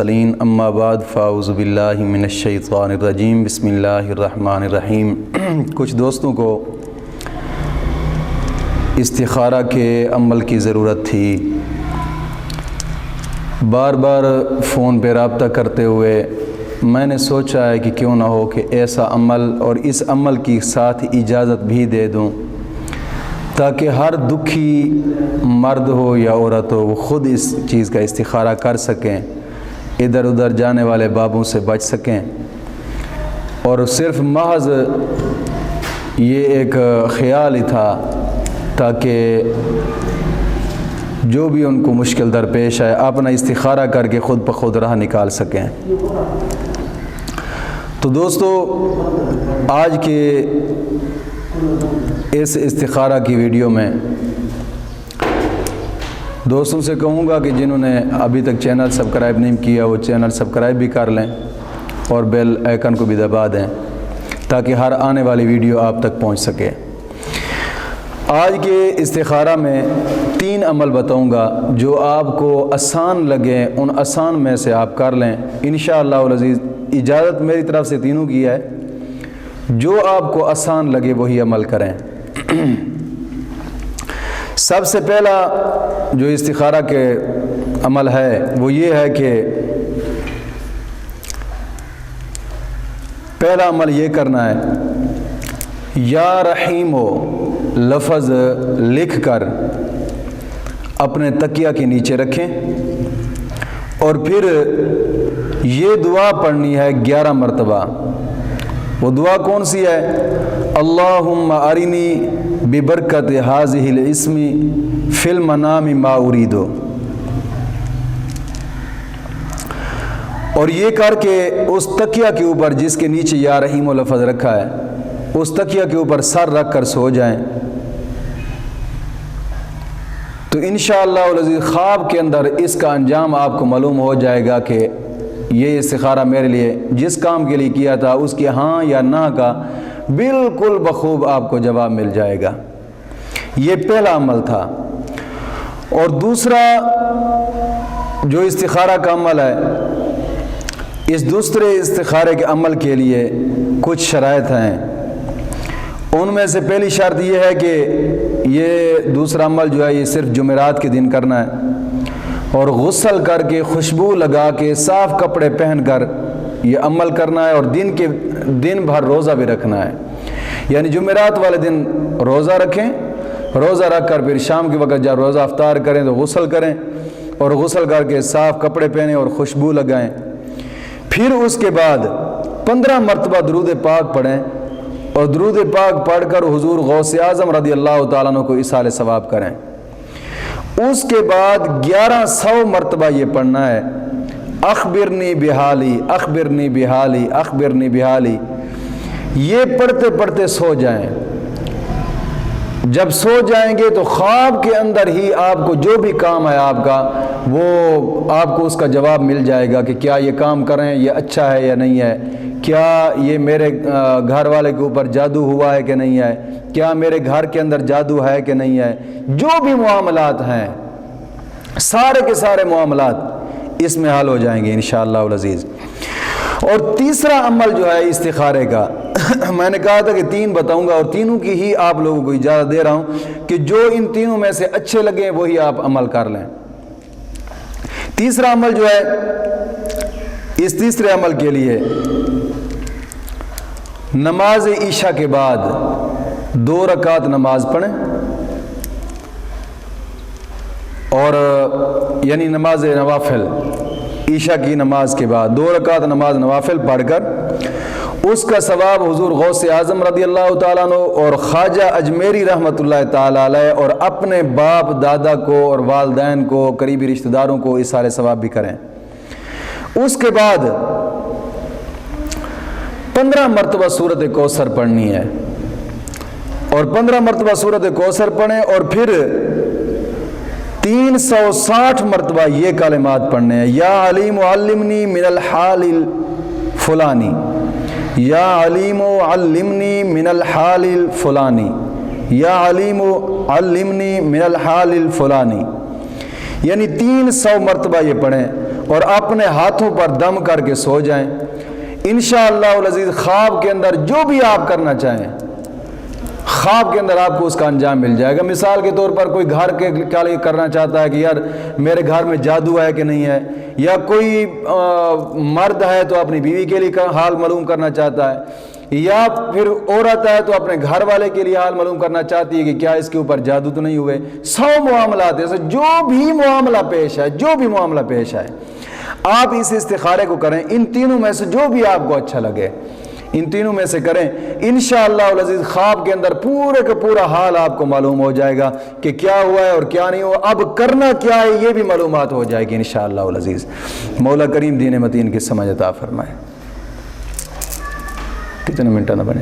سلیم اما بعد فاعوذ باللہ من الشیطان الرجیم بسم اللہ الرحمن الرحیم۔ کچھ دوستوں کو استخارہ کے عمل کی ضرورت تھی، بار بار فون پہ رابطہ کرتے ہوئے میں نے سوچا ہے کہ کیوں نہ ہو کہ ایسا عمل اور اس عمل کی ساتھ اجازت بھی دے دوں تاکہ ہر دکھی مرد ہو یا عورت ہو وہ خود اس چیز کا استخارہ کر سکیں، ادھر ادھر جانے والے بابوں سے بچ سکیں، اور صرف محض یہ ایک خیال ہی تھا تاکہ جو بھی ان کو مشکل درپیش ہے اپنا استخارہ کر کے خود بخود راہ نکال سکیں۔ تو دوستو، آج کے اس استخارہ کی ویڈیو میں دوستوں سے کہوں گا کہ جنہوں نے ابھی تک چینل سبسکرائب نہیں کیا وہ چینل سبسکرائب بھی کر لیں اور بیل آئیکن کو بھی دبا دیں تاکہ ہر آنے والی ویڈیو آپ تک پہنچ سکے۔ آج کے استخارہ میں 3 عمل بتاؤں گا جو آپ کو آسان لگیں، ان آسان میں سے آپ کر لیں انشاءاللہ العزیز۔ اجازت میری طرف سے تینوں کی ہے، جو آپ کو آسان لگے وہی عمل کریں۔ سب سے پہلا جو استخارہ کے عمل ہے وہ یہ ہے کہ پہلا عمل یہ کرنا ہے، یا رحیم ہو لفظ لکھ کر اپنے تکیہ کے نیچے رکھیں اور پھر یہ دعا پڑھنی ہے 11 مرتبہ۔ وہ دعا کون سی ہے؟ اللہم ارنی ببرکت ھذہ الاسم فی المنام ما ارید۔ اور یہ کر کے اس تکیہ کے اوپر جس کے نیچے یا رحیم و لفظ رکھا ہے اس تکیہ کے اوپر سر رکھ کر سو جائیں، تو انشاءاللہ العزیز خواب کے اندر اس کا انجام آپ کو معلوم ہو جائے گا کہ یہ استخارہ میرے لیے جس کام کے لیے کیا تھا اس کے ہاں یا نہ کا بالکل بخوب آپ کو جواب مل جائے گا۔ یہ پہلا عمل تھا۔ اور دوسرا جو استخارہ کا عمل ہے، اس دوسرے استخارے کے عمل کے لیے کچھ شرائط ہیں۔ ان میں سے پہلی شرط یہ ہے کہ یہ دوسرا عمل جو ہے یہ صرف جمعرات کے دن کرنا ہے اور غسل کر کے خوشبو لگا کے صاف کپڑے پہن کر یہ عمل کرنا ہے، اور دن بھر روزہ بھی رکھنا ہے۔ یعنی جمعرات والے دن روزہ رکھیں، روزہ رکھ کر پھر شام کے وقت جب روزہ افطار کریں تو غسل کریں اور غسل کر کے صاف کپڑے پہنیں اور خوشبو لگائیں۔ پھر اس کے بعد 15 مرتبہ درود پاک پڑھیں اور درود پاک پڑھ کر حضور غوث اعظم رضی اللہ تعالیٰ عنہ کو ایصال ثواب کریں۔ اس کے بعد 1100 مرتبہ یہ پڑھنا ہے، اخبرنی بحالی اخبرنی بحالی اخبرنی بحالی۔ یہ پڑھتے پڑھتے سو جائیں۔ جب سو جائیں گے تو خواب کے اندر ہی آپ کو جو بھی کام ہے آپ کا وہ آپ کو اس کا جواب مل جائے گا کہ کیا یہ کام کریں، یہ اچھا ہے یا نہیں ہے، کیا یہ میرے گھر والے کے اوپر جادو ہوا ہے کہ نہیں ہے، کیا میرے گھر کے اندر جادو ہے کہ نہیں ہے۔ جو بھی معاملات ہیں سارے کے سارے معاملات اس میں حل ہو جائیں گے انشاءاللہ العزیز۔ اور تیسرا عمل جو ہے استخارے کا میں نے کہا تھا کہ 3 بتاؤں گا اور تینوں کی ہی آپ لوگوں کو اجازت دے رہا ہوں کہ جو ان تینوں میں سے اچھے لگیں وہی آپ عمل کر لیں۔ تیسرا عمل جو ہے، اس تیسرے عمل کے لیے نماز عشاء کے بعد 2 رکعت نماز پڑھیں، اور یعنی نماز نوافل، عشاء کی نماز کے بعد 2 رکعت نماز نوافل پڑھ کر اس کا ثواب حضور غوث اعظم رضی اللہ تعالیٰ عنہ اور خواجہ اجمیری رحمۃ اللہ تعالیٰ علیہ اور اپنے باپ دادا کو اور والدین کو قریبی رشتہ داروں کو ایصال ثواب بھی کریں۔ اس کے بعد 15 مرتبہ سورۃ کوثر پڑھنی ہے، اور 15 مرتبہ سورۃ کوثر پڑھیں اور پھر 360 مرتبہ یہ کلمات پڑھنے ہیں، یا علیم علمنی من الحال الفلانی، یا علیم علمنی من الحال الفلانی، یا علیم علمنی من الحال الفلانی۔ یعنی 300 مرتبہ یہ پڑھیں اور اپنے ہاتھوں پر دم کر کے سو جائیں۔ انشاءاللہ العزیز خواب کے اندر جو بھی آپ کرنا چاہیں، خواب کے اندر آپ کو اس کا انجام مل جائے گا۔ مثال کے طور پر کوئی گھر کے لیے کرنا چاہتا ہے کہ یار میرے گھر میں جادو ہے کہ نہیں ہے، یا کوئی مرد ہے تو اپنی بیوی کے لیے حال معلوم کرنا چاہتا ہے، یا پھر عورت ہے تو اپنے گھر والے کے لیے حال معلوم کرنا چاہتی ہے کہ کیا اس کے اوپر جادو تو نہیں ہوئے۔ 100 معاملات ایسے جو بھی معاملہ پیش ہے آپ اس استخارے کو کریں۔ ان تینوں میں سے جو بھی آپ کو اچھا لگے ان تینوں میں سے کریں، انشاءاللہ العزیز خواب کے اندر پورے کا پورا حال آپ کو معلوم ہو جائے گا کہ کیا ہوا ہے اور کیا نہیں ہوا، اب کرنا کیا ہے یہ بھی معلومات ہو جائے گی انشاءاللہ العزیز۔ مولا کریم دین متین کی سمجھ عطا فرمائے۔ کتنے منٹ نہ بنے۔